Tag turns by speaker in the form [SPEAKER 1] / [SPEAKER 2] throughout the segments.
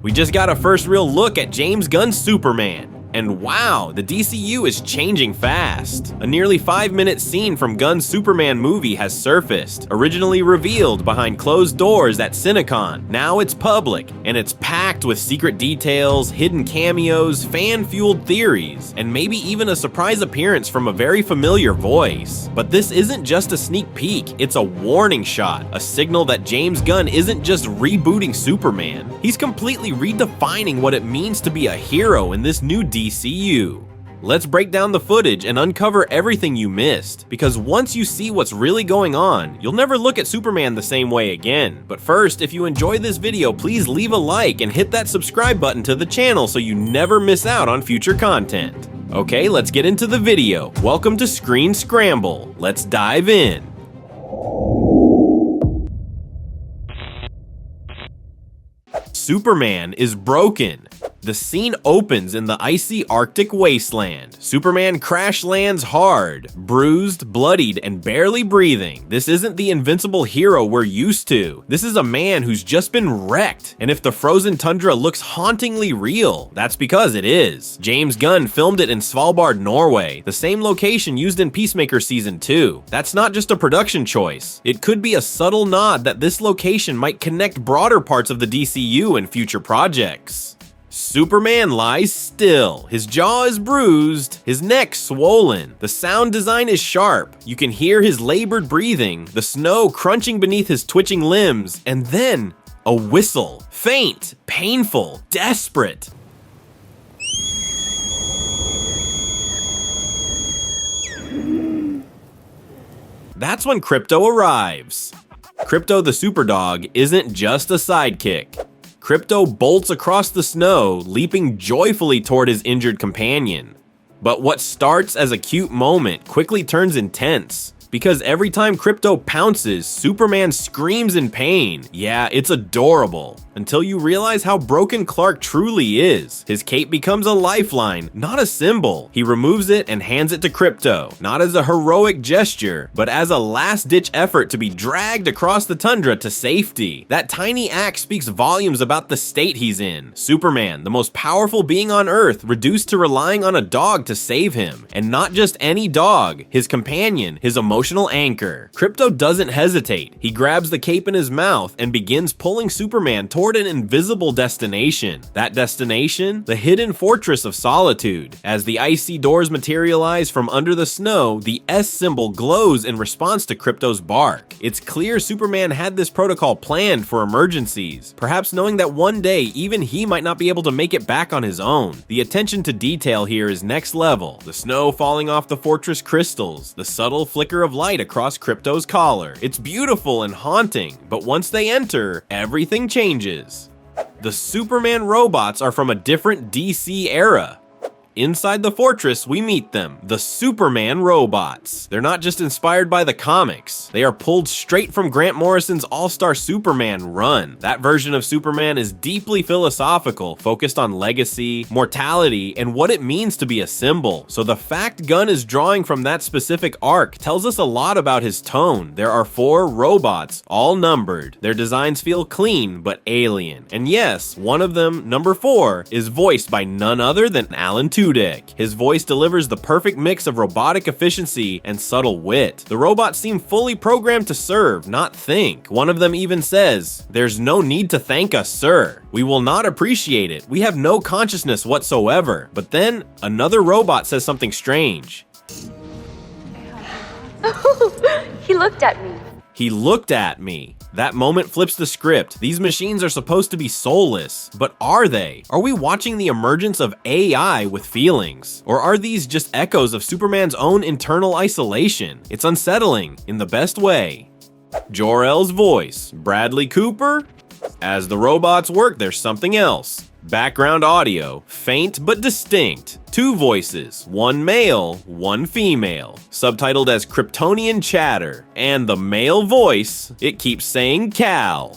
[SPEAKER 1] We just got a first real look at James Gunn Superman. And wow, the DCU is changing fast. A nearly 5-minute scene from Gunn's Superman movie has surfaced, originally revealed behind closed doors at Cinecon. Now it's public, and it's packed with secret details, hidden cameos, fan-fueled theories, and maybe even a surprise appearance from a very familiar voice. But this isn't just a sneak peek, it's a warning shot, a signal that James Gunn isn't just rebooting Superman. He's completely redefining what it means to be a hero in this new DCU. Let's break down the footage and uncover everything you missed, because once you see what's really going on, you'll never look at Superman the same way again. But first, if you enjoyed this video, please leave a like and hit that subscribe button to the channel so you never miss out on future content. Okay, let's get into the video. Welcome to Screen Scramble. Let's dive in. Superman is broken. The scene opens in the icy Arctic wasteland. Superman crash lands hard, bruised, bloodied, and barely breathing. This isn't the invincible hero we're used to. This is a man who's just been wrecked. And if the frozen tundra looks hauntingly real, that's because it is. James Gunn filmed it in Svalbard, Norway, the same location used in Peacemaker Season 2. That's not just a production choice. It could be a subtle nod that this location might connect broader parts of the DCU in future projects. Superman lies still. His jaw is bruised, his neck swollen. The sound design is sharp. You can hear his labored breathing, the snow crunching beneath his twitching limbs, and then a whistle. Faint, painful, desperate. That's when KRYPTO arrives. KRYPTO the SUPERDOG isn't just a sidekick. KRYPTO bolts across the snow, leaping joyfully toward his injured companion. But what starts as a cute moment quickly turns intense, because every time KRYPTO pounces, Superman screams in pain. Yeah, it's adorable. Until you realize how broken Clark truly is. His cape becomes a lifeline, not a symbol. He removes it and hands it to KRYPTO, not as a heroic gesture, but as a last-ditch effort to be dragged across the tundra to safety. That tiny act speaks volumes about the state he's in. Superman, the most powerful being on Earth, reduced to relying on a dog to save him. And not just any dog, his companion, his emotional anchor. KRYPTO doesn't hesitate. He grabs the cape in his mouth and begins pulling Superman toward an invisible destination. That destination? The hidden fortress of solitude. As the icy doors materialize from under the snow, the S symbol glows in response to KRYPTO's bark. It's clear Superman had this protocol planned for emergencies, perhaps knowing that one day even he might not be able to make it back on his own. The attention to detail here is next level. The snow falling off the fortress crystals, the subtle flicker of light across KRYPTO's collar. It's beautiful and haunting, but once they enter, everything changes. The Superman robots are from a different DC era. Inside the fortress, we meet them, the Superman robots. They're not just inspired by the comics. They are pulled straight from Grant Morrison's All-Star Superman run. That version of Superman is deeply philosophical, focused on legacy, mortality, and what it means to be a symbol. So the fact Gunn is drawing from that specific arc tells us a lot about his tone. There are 4 robots, all numbered. Their designs feel clean, but alien. And yes, one of them, number 4, is voiced by none other than Alan Tudyk. His voice delivers the perfect mix of robotic efficiency and subtle wit. The robots seem fully programmed to serve, not think. One of them even says, "There's no need to thank us, sir. We will not appreciate it. We have no consciousness whatsoever." But then, another robot says something strange.
[SPEAKER 2] He looked at me.
[SPEAKER 1] He looked at me. That moment flips the script. These machines are supposed to be soulless, but are they? Are we watching the emergence of AI with feelings? Or are these just echoes of Superman's own internal isolation? It's unsettling, in the best way. JOR-EL'S voice, Bradley Cooper? As the robots work, there's something else. Background audio, faint but distinct. 2 voices, one male, one female. Subtitled as KRYPTONIAN chatter. And the male voice, it keeps saying Cal.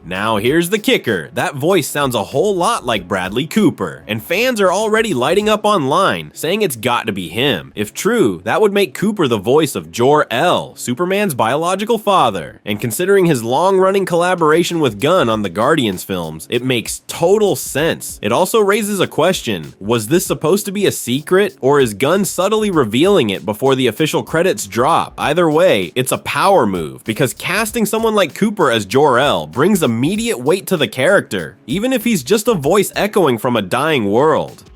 [SPEAKER 1] Now here's the kicker, that voice sounds a whole lot like Bradley Cooper, and fans are already lighting up online, saying it's got to be him. If true, that would make Cooper the voice of JOR-EL'S, Superman's biological father, and considering his long-running collaboration with Gunn on the Guardians films, it makes total sense. It also raises a question, was this supposed to be a secret, or is Gunn subtly revealing it before the official credits drop? Either way, it's a power move, because casting someone like Cooper as JOR-EL brings immediate weight to the character, even if he's just a voice echoing from a dying world.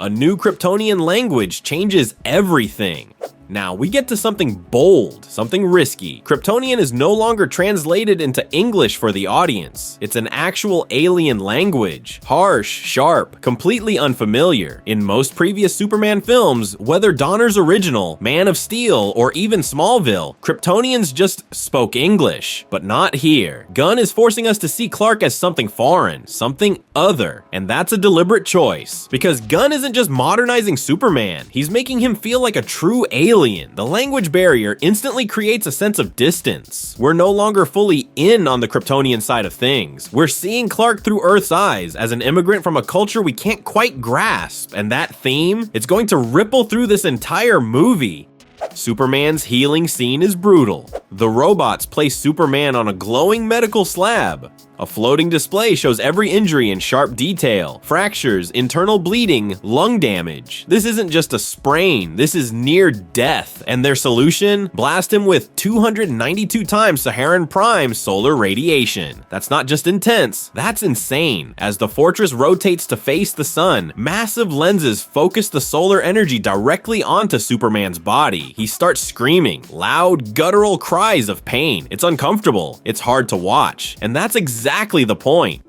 [SPEAKER 1] A new Kryptonian language changes everything. Now, we get to something bold, something risky. Kryptonian is no longer translated into English for the audience. It's an actual alien language. Harsh, sharp, completely unfamiliar. In most previous Superman films, whether Donner's original, Man of Steel, or even Smallville, Kryptonians just spoke English. But not here. Gunn is forcing us to see Clark as something foreign, something other. And that's a deliberate choice. Because Gunn isn't just modernizing Superman, he's making him feel like a true alien. The language barrier instantly creates a sense of distance. We're no longer fully in on the Kryptonian side of things. We're seeing Clark through Earth's eyes as an immigrant from a culture we can't quite grasp. And that theme, it's going to ripple through this entire movie. Superman's healing scene is brutal. The robots place Superman on a glowing medical slab. A floating display shows every injury in sharp detail. Fractures, internal bleeding, lung damage. This isn't just a sprain, this is near death. And their solution? Blast him with 292 times Saharan Prime solar radiation. That's not just intense, that's insane. As the fortress rotates to face the sun, massive lenses focus the solar energy directly onto Superman's body. He starts screaming, loud, guttural cries of pain. It's uncomfortable, it's hard to watch, and that's exactly the point.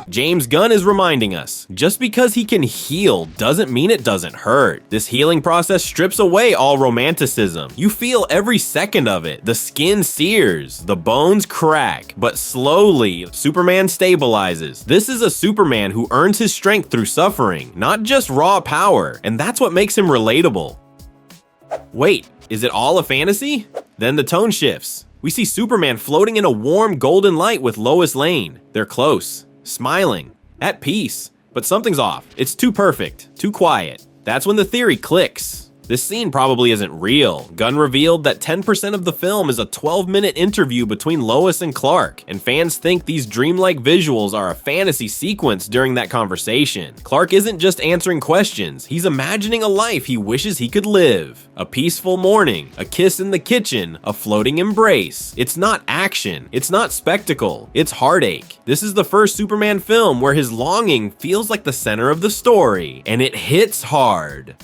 [SPEAKER 1] James Gunn is reminding us, just because he can heal doesn't mean it doesn't hurt. This healing process strips away all romanticism. You feel every second of it. The skin sears, the bones crack, but slowly, Superman stabilizes. This is a Superman who earns his strength through suffering, not just raw power, and that's what makes him relatable. Wait, is it all a fantasy? Then the tone shifts. We see Superman floating in a warm golden light with Lois Lane. They're close, smiling, at peace. But something's off. It's too perfect, too quiet. That's when the theory clicks. This scene probably isn't real. Gunn revealed that 10% of the film is a 12-minute interview between Lois and Clark, and fans think these dreamlike visuals are a fantasy sequence during that conversation. Clark isn't just answering questions, he's imagining a life he wishes he could live. A peaceful morning, a kiss in the kitchen, a floating embrace. It's not action, it's not spectacle, it's heartache. This is the first Superman film where his longing feels like the center of the story, and it hits hard.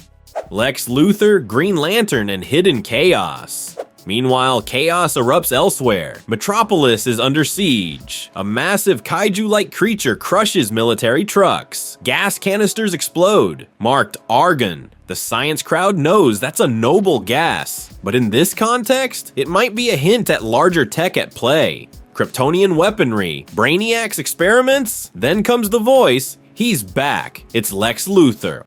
[SPEAKER 1] Lex Luthor, Green Lantern, and hidden chaos. Meanwhile, chaos erupts elsewhere. Metropolis is under siege. A massive kaiju-like creature crushes military trucks. Gas canisters explode, marked argon. The science crowd knows that's a noble gas. But in this context, it might be a hint at larger tech at play. Kryptonian weaponry, Brainiac's experiments? Then comes the voice. He's back. It's Lex Luthor.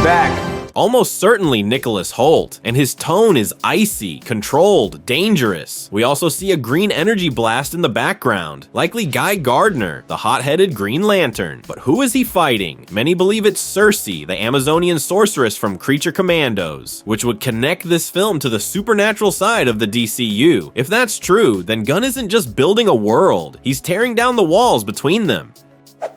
[SPEAKER 1] Back. Almost certainly Nicholas Hoult, and his tone is icy, controlled, dangerous. We also see a green energy blast in the background, likely Guy Gardner, the hot-headed Green Lantern. But who is he fighting? Many believe it's Circe, the Amazonian sorceress from Creature Commandos, which would connect this film to the supernatural side of the DCU. If that's true, then Gunn isn't just building a world, he's tearing down the walls between them.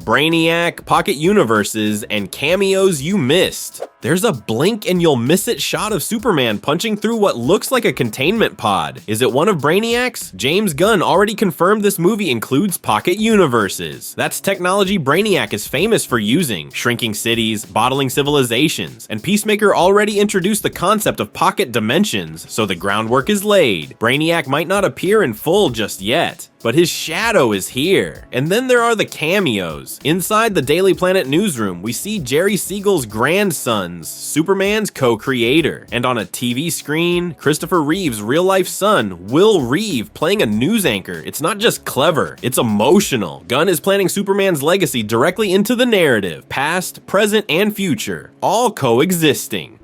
[SPEAKER 1] Brainiac, pocket universes, and cameos you missed. There's a blink and you'll miss it shot of Superman punching through what looks like a containment pod. Is it one of Brainiac's? James Gunn already confirmed this movie includes pocket universes. That's technology Brainiac is famous for using, shrinking cities, bottling civilizations, and Peacemaker already introduced the concept of pocket dimensions, so the groundwork is laid. Brainiac might not appear in full just yet. but his shadow is here. And then there are the cameos. Inside the Daily Planet newsroom, we see Jerry Siegel's grandsons, Superman's co-creator. And on a TV screen, Christopher Reeve's real-life son, Will Reeve, playing a news anchor. It's not just clever, it's emotional. Gunn is planning Superman's legacy directly into the narrative, past, present, and future, all coexisting.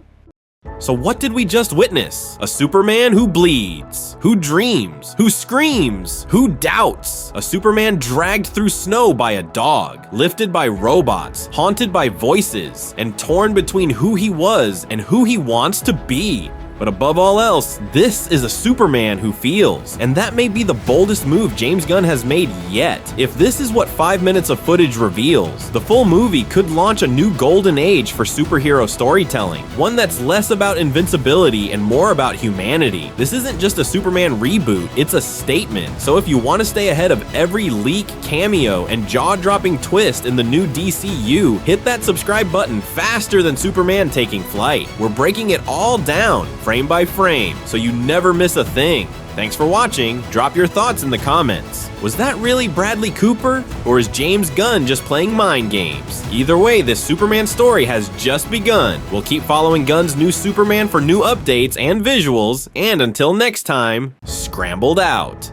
[SPEAKER 1] So what did we just witness? A Superman who bleeds, who dreams, who screams, who doubts. A Superman dragged through snow by a dog, lifted by robots, haunted by voices, and torn between who he was and who he wants to be. But above all else, this is a Superman who feels, and that may be the boldest move James Gunn has made yet. If this is what 5 minutes of footage reveals, the full movie could launch a new golden age for superhero storytelling, one that's less about invincibility and more about humanity. This isn't just a Superman reboot, it's a statement. So if you want to stay ahead of every leak, cameo, and jaw-dropping twist in the new DCU, hit that subscribe button faster than Superman taking flight. We're breaking it all down, frame by frame, so you never miss a thing. Thanks for watching. Drop your thoughts in the comments. Was that really Bradley Cooper? Or is James Gunn just playing mind games? Either way, this Superman story has just begun. We'll keep following Gunn's new Superman for new updates and visuals, and until next time, scrambled out.